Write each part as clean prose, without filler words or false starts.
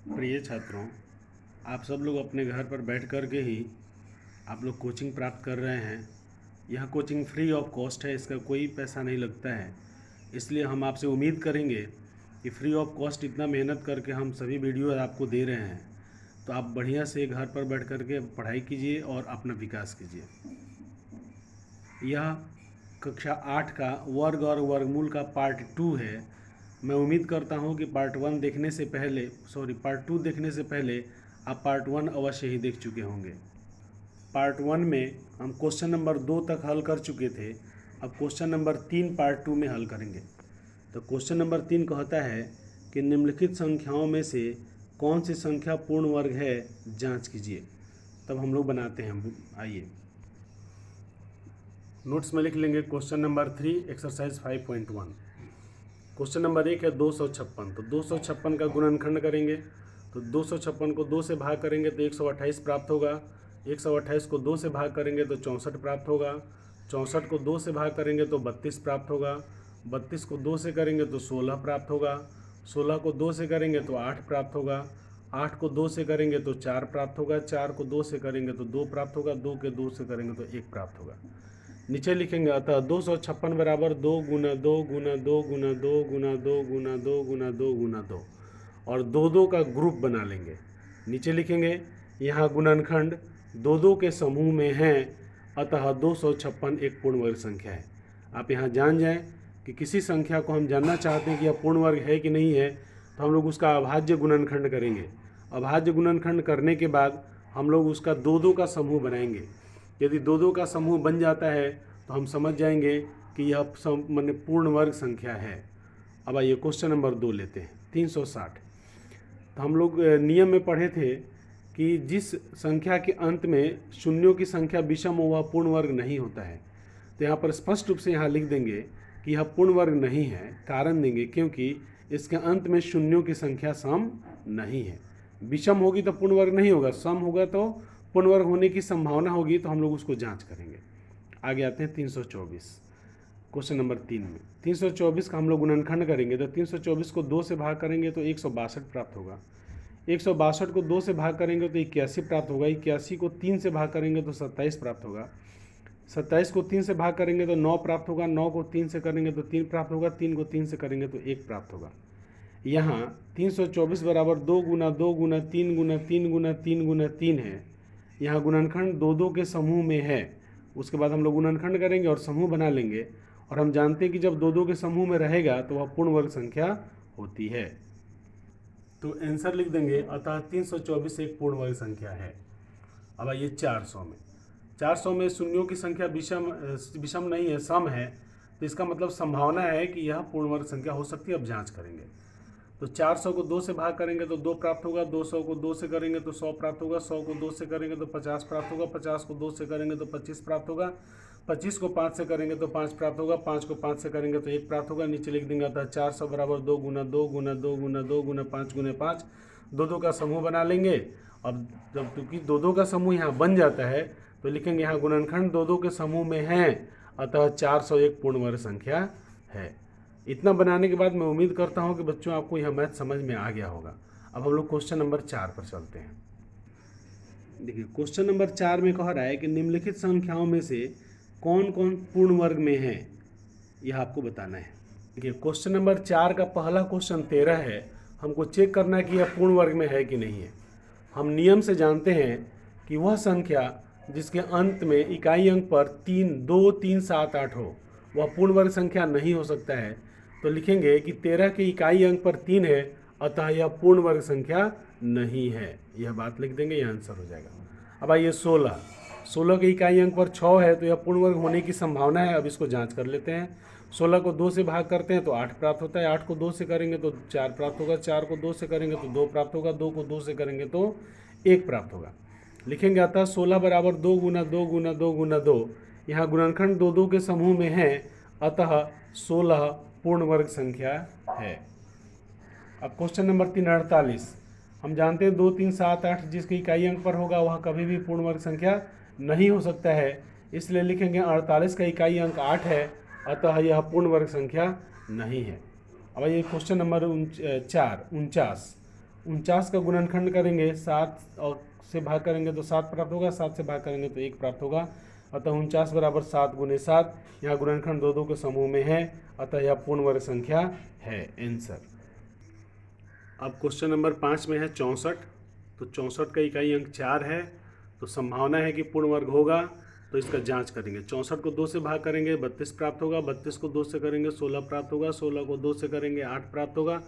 प्रिय छात्रों, आप सब लोग अपने घर पर बैठ कर के ही आप लोग कोचिंग प्राप्त कर रहे हैं। यह कोचिंग फ्री ऑफ कॉस्ट है, इसका कोई पैसा नहीं लगता है। इसलिए हम आपसे उम्मीद करेंगे कि फ्री ऑफ कॉस्ट इतना मेहनत करके हम सभी वीडियो आपको दे रहे हैं, तो आप बढ़िया से घर पर बैठ कर के पढ़ाई कीजिए और अपना विकास कीजिए। यह कक्षा 8 का वर्ग और वर्गमूल का पार्ट 2 है। मैं उम्मीद करता हूँ कि पार्ट 2 देखने से पहले आप पार्ट 1 अवश्य ही देख चुके होंगे। पार्ट 1 में हम क्वेश्चन नंबर 2 तक हल कर चुके थे। अब क्वेश्चन नंबर 3 पार्ट 2 में हल करेंगे। तो क्वेश्चन नंबर 3 कहता है कि निम्नलिखित संख्याओं में से कौन सी संख्या पूर्ण वर्ग है, जांच कीजिए। तब हम लोग बनाते हैं। आइए नोट्स में लिख लेंगे। Question number 3 exercise 5.1। Question number 1 है 256। तो 256 का गुणनखंड करेंगे। तो 256 को 2 से भाग करेंगे तो 128 प्राप्त होगा। 128 को 2 से भाग करेंगे तो 64 प्राप्त होगा। 64 को 2 से भाग करेंगे तो 32 प्राप्त होगा। 32 को 2 से करेंगे तो 16 प्राप्त होगा। 16 को 2 से करेंगे तो 8 प्राप्त होगा। 8 को 2 से करेंगे तो 4 प्राप्त होगा। 4 को 2 से करेंगे तो 2 प्राप्त होगा। 2 के 2 से करेंगे तो 1 प्राप्त होगा। नीचे लिखेंगे अतः 256 बराबर 2 गुना 2 गुना 2 गुना 2 गुना 2 गुना 2 गुना 2 गुना 2 और 2 का ग्रुप बना लेंगे। नीचे लिखेंगे यहाँ गुणनखंड 2 के समूह में हैं, अतः 256 एक पूर्ण वर्ग संख्या है। आप यहाँ जान जाएं कि किसी संख्या को हम जानना चाहते हैं कि यह पूर्ण वर्ग है कि नहीं है, तो हम लोग उसका अभाज्य गुणनखंड करेंगे। अभाज्य गुणनखंड करने के बाद हम लोग उसका 2 का समूह बनाएंगे। यदि 2 का समूह बन जाता है तो हम समझ जाएंगे कि यह माने पूर्ण वर्ग संख्या है। अब आइए क्वेश्चन नंबर 2 लेते हैं। 360। तो हम लोग नियम में पढ़े थे कि जिस संख्या के अंत में शून्यों की संख्या विषम हो वह पूर्ण वर्ग नहीं होता है। तो यहाँ पर स्पष्ट रूप से यहाँ लिख देंगे कि यह पूर्ण वर्ग नहीं है। कारण देंगे क्योंकि इसके अंत में शून्यों की संख्या सम नहीं है। विषम होगी तो पूर्ण वर्ग नहीं होगा, सम होगा तो पूर्ण वर्ग होने की संभावना होगी, तो हम लोग उसको जांच करेंगे। आगे आते हैं 324 क्वेश्चन नंबर 3 में। 324 का हम लोग गुणनखंड करेंगे। तो 324 को 2 से भाग करेंगे तो 162 प्राप्त होगा। 162 को 2 से भाग करेंगे तो 81 प्राप्त होगा। 81 को 3 से भाग करेंगे तो 27 प्राप्त होगा। 27 को 3 से भाग करेंगे तो 9 प्राप्त होगा। 9 को 3 से करेंगे तो 3 प्राप्त होगा। 3 को 3 से करेंगे तो 1 प्राप्त होगा। यहाँ 324 बराबर 2 गुना 2 गुना 3 गुना 3 गुना 3 गुना 3 है। यहाँ गुणनखंड 2 के समूह में है। उसके बाद हम लोग गुणनखंड करेंगे और समूह बना लेंगे। और हम जानते हैं कि जब 2 के समूह में रहेगा तो वह पूर्ण वर्ग संख्या होती है। तो आंसर लिख देंगे अतः 324 एक पूर्ण वर्ग संख्या है। अब आइए 400 में। 400 में शून्यों की संख्या विषम नहीं है, सम है। तो इसका मतलब संभावना है कि यह पूर्ण वर्ग संख्या हो सकती है। अब जांच करेंगे। तो 400 को 2 से भाग करेंगे तो 2 प्राप्त होगा। 200 को 2 से करेंगे तो 100 प्राप्त होगा। 100 को 2 से करेंगे तो 50 प्राप्त होगा। 50 को 2 से करेंगे तो 25 प्राप्त होगा। 25 को 5 से करेंगे तो 5 प्राप्त होगा। 5 को 5 से करेंगे तो 1 प्राप्त होगा। नीचे लिख देंगे था 400 बराबर 2 गुना 2 गुना 2 गुना 2 गुना 5 गुना 5। 2 का समूह बना लेंगे। अब जब क्योंकि 2 का समूह यहाँ बन जाता है तो लिखेंगे यहाँ गुणनखंड 2 के समूह में है, अतः 401 पूर्ण वर्ग संख्या है। इतना बनाने के बाद मैं उम्मीद करता हूँ कि बच्चों आपको यह मैथ समझ में आ गया होगा। अब हम लोग क्वेश्चन नंबर 4 पर चलते हैं। देखिए क्वेश्चन नंबर 4 में कह रहा है कि निम्नलिखित संख्याओं में से कौन कौन पूर्ण वर्ग में है, यह आपको बताना है। देखिए क्वेश्चन नंबर 4 का पहला क्वेश्चन 13 है। हमको चेक करना है कि यह पूर्ण वर्ग में है कि नहीं है। हम नियम से जानते हैं कि वह संख्या जिसके अंत में इकाई अंक पर 3 2 3 7 8 हो वह पूर्ण वर्ग संख्या नहीं हो सकता है। तो लिखेंगे कि 13 के इकाई अंक पर 3 है, अतः यह पूर्ण वर्ग संख्या नहीं है। यह बात लिख देंगे, यह आंसर हो जाएगा। अब आइए 16 के इकाई अंक पर 6 है, तो यह पूर्ण वर्ग होने की संभावना है। अब इसको जांच कर लेते हैं। 16 को 2 से भाग करते हैं तो 8 प्राप्त होता है। 8 को 2 से करेंगे तो 4 प्राप्त होगा। 4 को 2 से करेंगे तो 2 प्राप्त होगा। 2 को 2 से करेंगे तो 1 प्राप्त होगा। लिखेंगे अतः 16 बराबर 2 गुना 2 गुना 2 गुना 2। यहाँ गुणनखंड 2 के समूह में है, अतः 16 पूर्ण वर्ग संख्या है। अब क्वेश्चन नंबर 3 48। हम जानते हैं 2 3 7 8 जिसके इकाई अंक पर होगा वह कभी भी पूर्ण वर्ग संख्या नहीं हो सकता है। इसलिए लिखेंगे 48 का इकाई अंक 8 है, अतः यह पूर्ण वर्ग संख्या नहीं है। अब ये क्वेश्चन नंबर 49। 49 का गुणनखंड करेंगे 7 और से भाग करेंगे तो 7 प्राप्त होगा, 7 से भाग करेंगे तो 1 प्राप्त होगा। अतः 49 बराबर 7 गुने 7। यहाँ गुणनखंड दो दो के समूह में है, अतः यह पूर्ण वर्ग संख्या है, आंसर। अब क्वेश्चन नंबर 5 में है 64। तो 64 का इकाई अंक 4 है, तो संभावना है कि पूर्ण वर्ग होगा, तो इसका जांच करेंगे। 64 को 2 से भाग करेंगे 32 प्राप्त होगा, 32 को 2 से करेंगे 16 प्राप्त होगा, 16 को 2 से करेंगे 8 प्राप्त होगा,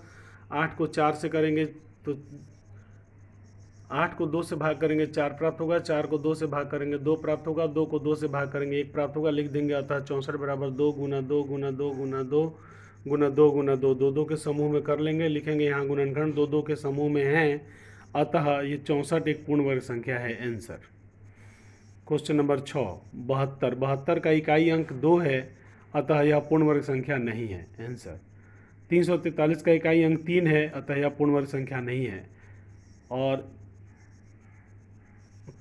8 को 4 से करेंगे तो 8 को 2 से भाग करेंगे 4 प्राप्त होगा, 4 को 2 से भाग करेंगे 2 प्राप्त होगा, 2 को 2 से भाग करेंगे 1 प्राप्त होगा। लिख देंगे अतः 64 बराबर 2 गुना 2 गुना 2 गुना 2 गुना 2 गुना 2, दो दो के समूह में कर लेंगे। लिखेंगे यहाँ गुणनखंड दो दो के समूह में है, अतः ये 64 एक पूर्ण वर्ग संख्या है, आंसर। Question number 6 72। 72 का इकाई अंक 2 है, अतः यह पूर्ण वर्ग संख्या नहीं है, आंसर। 343 का इकाई अंक 3 है, अतः यह पूर्ण वर्ग संख्या नहीं है। और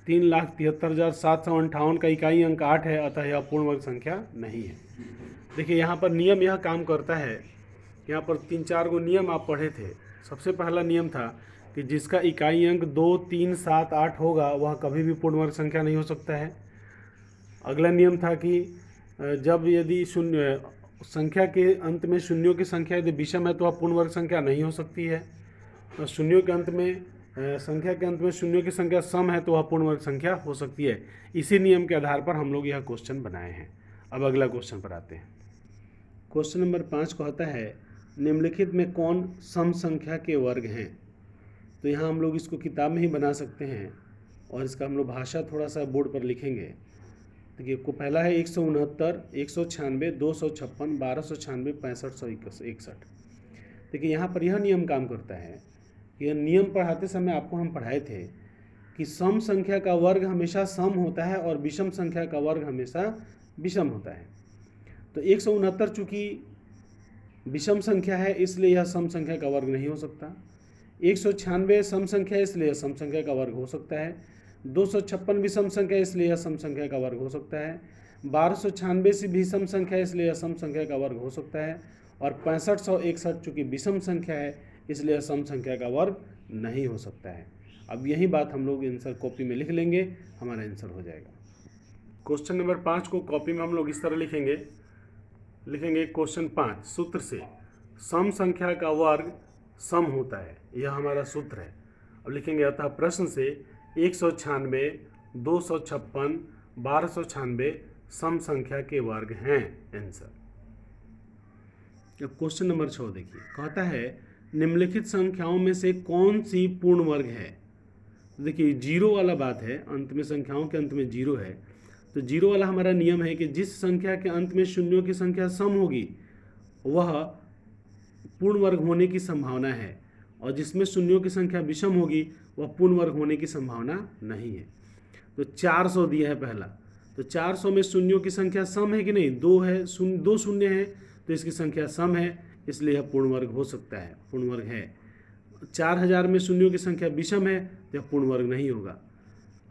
3,73,758 का इकाई अंक 8 है, अतः यह पूर्ण वर्ग संख्या नहीं है। देखिए यहाँ पर नियम यह काम करता है, यहाँ पर 3-4 गो नियम आप पढ़े थे। सबसे पहला नियम था कि जिसका इकाई अंक 2, 3, 7, 8 होगा वह कभी भी पूर्ण वर्ग संख्या नहीं हो सकता है। अगला नियम था कि जब यदि शून्य संख्या के अंत में शून्यों की संख्या यदि विषम है तो वह पूर्ण वर्ग संख्या नहीं हो सकती है। शून्यों के अंत में संख्या के अंत में शून्यों की संख्या सम है तो वह पूर्ण वर्ग संख्या हो सकती है। इसी नियम के आधार पर हम लोग यह क्वेश्चन बनाए हैं। अब अगला क्वेश्चन पर आते हैं। क्वेश्चन नंबर 5 कहता है निम्नलिखित में कौन सम संख्या के वर्ग हैं। तो यहाँ हम लोग इसको किताब में ही बना सकते हैं और इसका हम लोग भाषा थोड़ा सा बोर्ड पर लिखेंगे। देखिए को पहला है 169, 196, 256, 1296, 6561। देखिए यहाँ पर यह नियम काम करता है। यह नियम पढ़ाते समय आपको हम पढ़ाए थे कि सम संख्या का वर्ग हमेशा सम होता है और विषम संख्या का वर्ग हमेशा विषम होता है। तो 169 चूँकि विषम संख्या है इसलिए यह सम संख्या का वर्ग नहीं हो सकता। 196 सम संख्या है इसलिए यह सम संख्या का वर्ग हो सकता है। 256 विषम संख्या इसलिए यह सम संख्या का वर्ग हो सकता है। 1296 से भी सम संख्या है इसलिए यह सम संख्या का वर्ग हो सकता है। और 6561 चूँकि विषम संख्या है इसलिए सम संख्या का वर्ग नहीं हो सकता है। अब यही बात हम लोग आंसर कॉपी में लिख लेंगे, हमारा आंसर हो जाएगा। क्वेश्चन नंबर 5 को कॉपी में हम लोग इस तरह लिखेंगे क्वेश्चन 5 सूत्र से सम संख्या का वर्ग सम होता है, यह हमारा सूत्र है। अब लिखेंगे अतः प्रश्न से 196, 256, 1296 सम संख्या के वर्ग हैं, आंसर। अब क्वेश्चन नंबर 6 देखिए, कहता है निम्नलिखित संख्याओं में से कौन सी पूर्ण वर्ग है। देखिए जीरो वाला बात है, अंत में संख्याओं के अंत में जीरो है, तो जीरो वाला हमारा नियम है कि जिस संख्या के अंत में शून्यों की संख्या सम होगी वह पूर्ण वर्ग होने की संभावना है, और जिसमें शून्यों की संख्या विषम होगी वह पूर्ण वर्ग होने की संभावना नहीं है। तो 400 दिया है पहला, तो 400 में शून्यों की संख्या सम है कि नहीं, 2 है, 2 शून्य है तो इसकी संख्या सम है, इसलिए यह पूर्ण वर्ग हो सकता है, पूर्ण वर्ग है। 4000 में शून्यों की संख्या विषम है तो यह पूर्ण वर्ग नहीं होगा।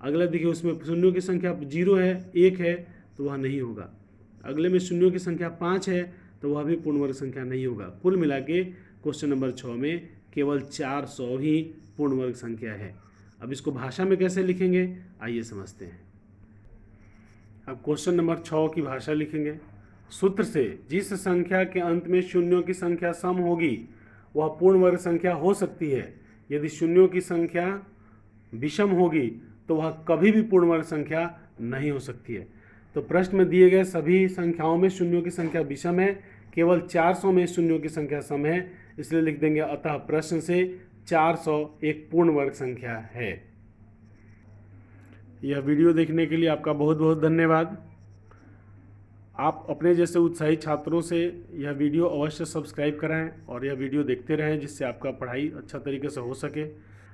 अगला देखिए उसमें शून्यों की संख्या 0 है, 1 है तो वह नहीं होगा। अगले में शून्यों की संख्या 5 है तो वह भी पूर्ण वर्ग संख्या नहीं होगा। कुल मिला के क्वेश्चन नंबर 6 में केवल 400 ही पूर्ण वर्ग संख्या है। अब इसको भाषा में कैसे लिखेंगे आइए समझते हैं। अब क्वेश्चन नंबर 6 की भाषा लिखेंगे। सूत्र से जिस संख्या के अंत में शून्यों की संख्या सम होगी वह पूर्ण वर्ग संख्या हो सकती है। यदि शून्यों की संख्या विषम होगी तो वह कभी भी पूर्ण वर्ग संख्या नहीं हो सकती है। तो प्रश्न में दिए गए सभी संख्याओं में शून्यों की संख्या विषम है, केवल 400 में शून्यों की संख्या सम है, इसलिए लिख देंगे अतः प्रश्न से 400 एक पूर्ण वर्ग संख्या है। यह वीडियो देखने के लिए आपका बहुत बहुत धन्यवाद। आप अपने जैसे उत्साही छात्रों से यह वीडियो अवश्य सब्सक्राइब कराएं और यह वीडियो देखते रहें जिससे आपका पढ़ाई अच्छा तरीके से हो सके।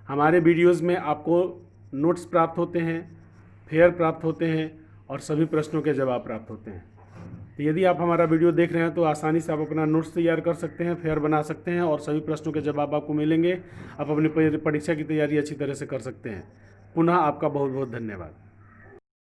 हमारे वीडियोज़ में आपको नोट्स प्राप्त होते हैं, फेयर प्राप्त होते हैं और सभी प्रश्नों के जवाब प्राप्त होते हैं। तो यदि आप हमारा वीडियो देख रहे हैं तो आसानी से आप अपना नोट्स तैयार कर सकते हैं, फेयर बना सकते हैं और सभी प्रश्नों के जवाब आपको मिलेंगे। आप अपनी परीक्षा की तैयारी अच्छी तरह से कर सकते हैं। पुनः आपका बहुत बहुत धन्यवाद।